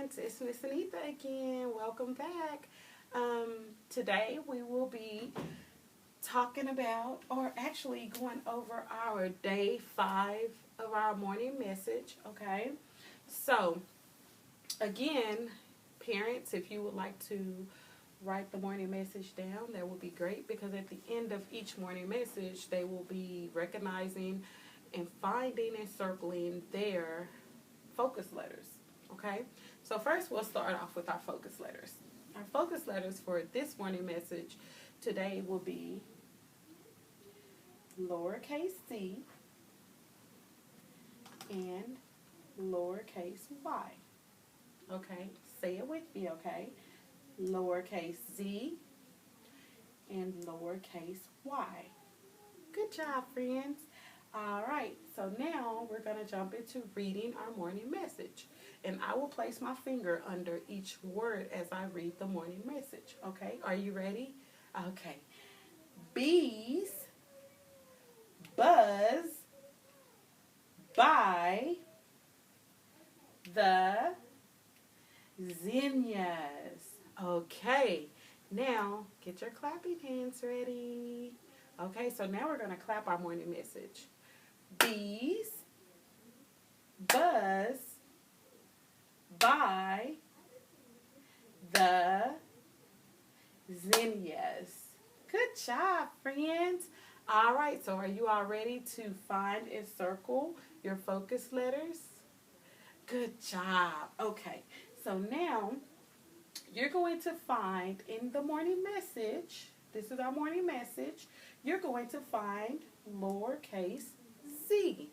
friends, it's Miss Anita again. Welcome back. Today we will be talking about, or actually going over our day 5 of our morning message. Okay, so again, parents, if you would like to write the morning message down, that would be great because at the end of each morning message, they will be recognizing and finding and circling their focus letters. Okay, so first we'll start off with our focus letters. Our focus letters for this morning message today will be lowercase c and lowercase y. Okay, say it with me, okay? Lowercase z and lowercase y. Good job, friends. All right, so now we're going to jump into reading our morning message. And I will place my finger under each word as I read the morning message. Okay, are you ready? Okay. Bees buzz by the zinnias. Okay, now get your clapping hands ready. Okay, so now we're going to clap our morning message. Bees buzz by the zinnias. Good job, friends. All right, so are you all ready to find and circle your focus letters? Good job. Okay, so now you're going to find in the morning message, this is our morning message, you're going to find lowercase c.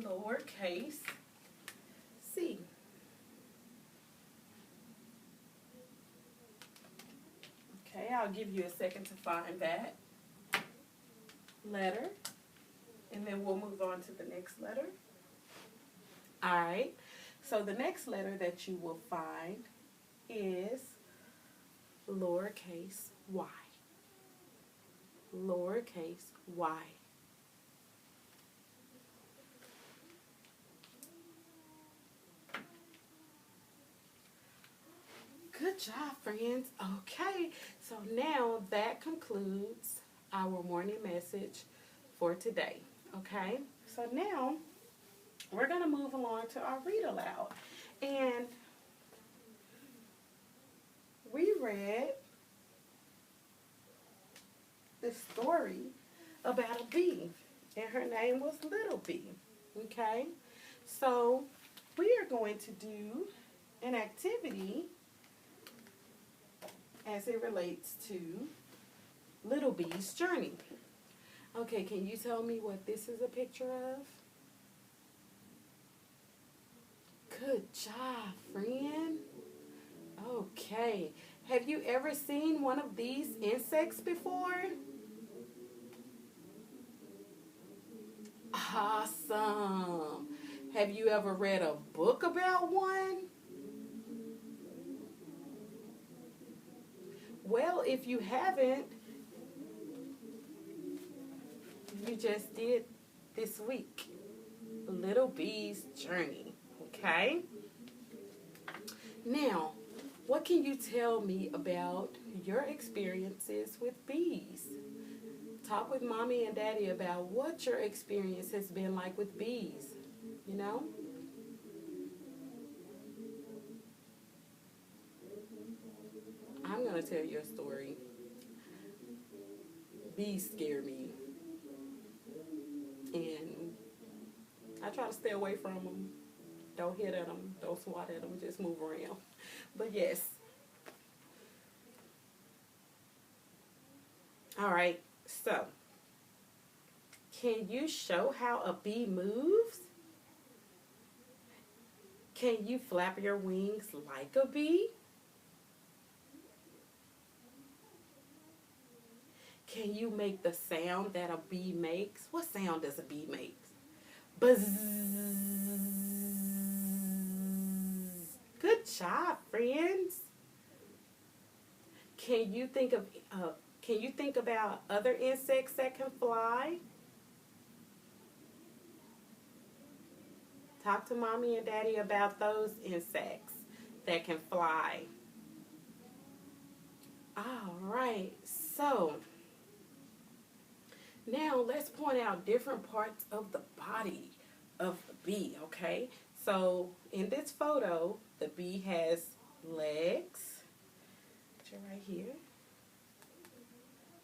Lowercase c. Okay, I'll give you a second to find that letter, and then we'll move on to the next letter. All right, so the next letter that you will find is lowercase y. Lowercase y. Good job, friends. Okay, so now that concludes our morning message for today. Okay, so now we're going to move along to our read aloud. And we read the story about a bee, and her name was Little Bee. Okay, so we are going to do an activity as it relates to Little Bee's journey. Okay, can you tell me what this is a picture of? Good job, friend. Okay, have you ever seen one of these insects before? Awesome. Have you ever read a book about one? Well, if you haven't, you just did this week. Little Bee's journey. Okay? Now, what can you tell me about your experiences with bees? Talk with Mommy and Daddy about what your experience has been like with bees. You know? I'm going to tell you a story. Bees scare me. And I try to stay away from them. Don't hit at them. Don't swat at them. Just move around. But yes. All right. So, can you show how a bee moves? Can you flap your wings like a bee? Can you make the sound that a bee makes? What sound does a bee make? Buzz. Good job, friends. Can you think about other insects that can fly? Talk to Mommy and Daddy about those insects that can fly. All right, so now let's point out different parts of the body of the bee, okay? So in this photo, the bee has legs, which are right here.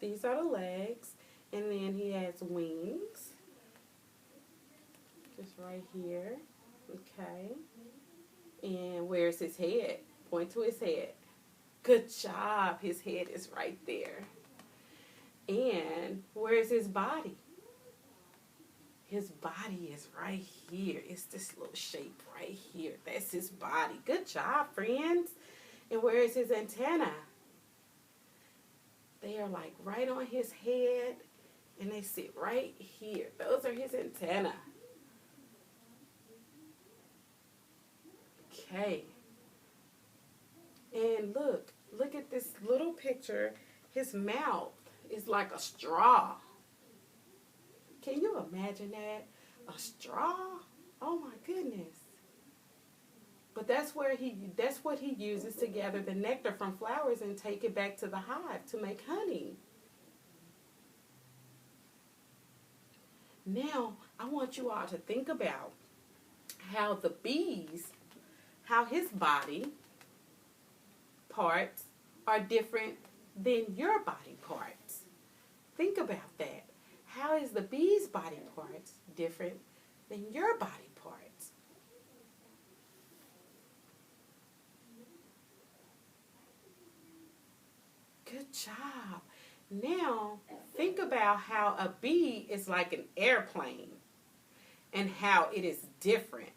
These are the legs, and then he has wings, just right here, okay? And where's his head? Point to his head. Good job, his head is right there. And where's his body? His body is right here. It's this little shape right here. That's his body. Good job, friends. And where is his antenna? They are like right on his head, and they sit right here. Those are his antenna. Okay. And look at this little picture. His mouth is like a straw. Can you imagine that? A straw? Oh my goodness. But that's what he uses to gather the nectar from flowers and take it back to the hive to make honey. Now, I want you all to think about how his body parts are different than your body parts. Think about that. How is the bee's body parts different than your body parts? Good job. Now, think about how a bee is like an airplane and how it is different.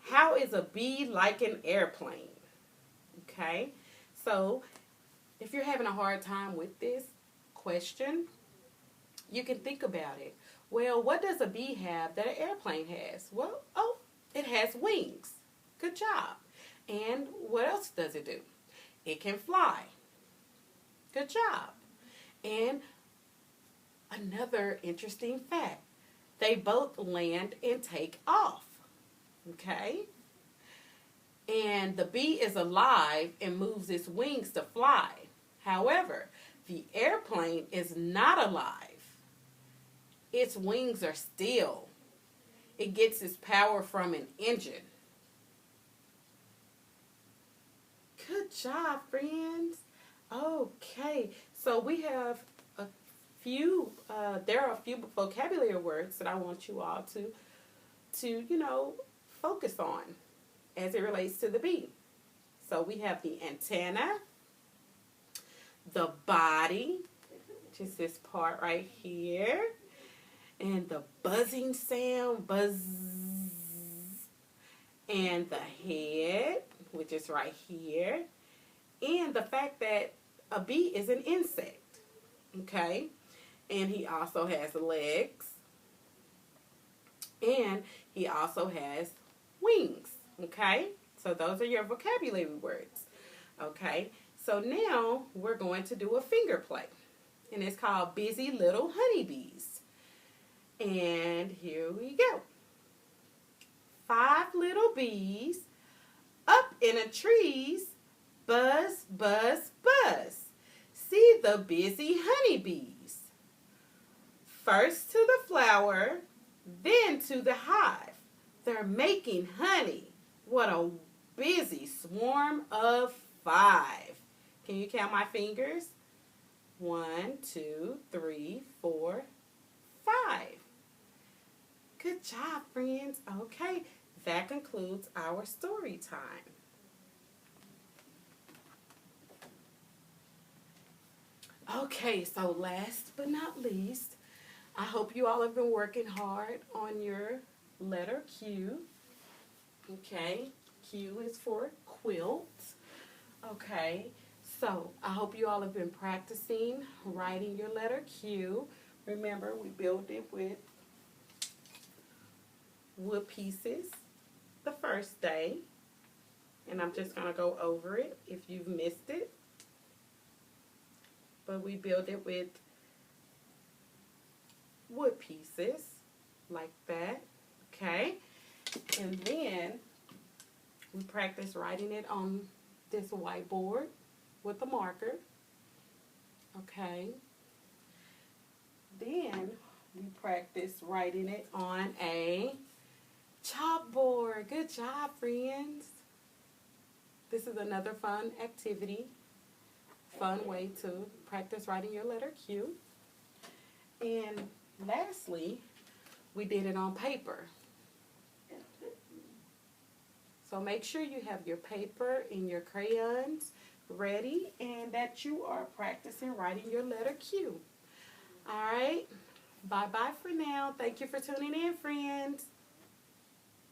How is a bee like an airplane? Okay, so if you're having a hard time with this question, you can think about it. Well, what does a bee have that an airplane has? Well, it has wings. Good job. And what else does it do? It can fly. Good job. And another interesting fact, they both land and take off. Okay? And the bee is alive and moves its wings to fly. However, the airplane is not alive. Its wings are still. It gets its power from an engine. Good job, friends. Okay, so we have there are a few vocabulary words that I want you all to focus on as it relates to the bee. So we have the antenna, the body, which is this part right here, and the buzzing sound, buzz, and the head, which is right here, and the fact that a bee is an insect, okay? And he also has legs, and he also has wings, okay? So those are your vocabulary words, okay? So now we're going to do a finger play, and it's called Busy Little Honeybees. And here we go. 5 little bees up in a trees, buzz, buzz, buzz. See the busy honeybees. First to the flower, then to the hive. They're making honey. What a busy swarm of 5. Can you count my fingers? 1, 2, 3, 4, 5. Good job, friends. Okay, that concludes our story time. Okay, so last but not least, I hope you all have been working hard on your letter Q. Okay, Q is for quilt. Okay, so I hope you all have been practicing writing your letter Q. Remember, we built it with wood pieces the first day, and I'm just going to go over it if you've missed it. But we build it with wood pieces like that, okay? And then we practice writing it on this whiteboard with a marker. Okay. Then we practice writing it on a chalkboard. Good job, friends. This is another fun activity, fun way to practice writing your letter Q. And lastly, we did it on paper. So make sure you have your paper and your crayons ready and that you are practicing writing your letter Q. All right. Bye-bye for now. Thank you for tuning in, friends.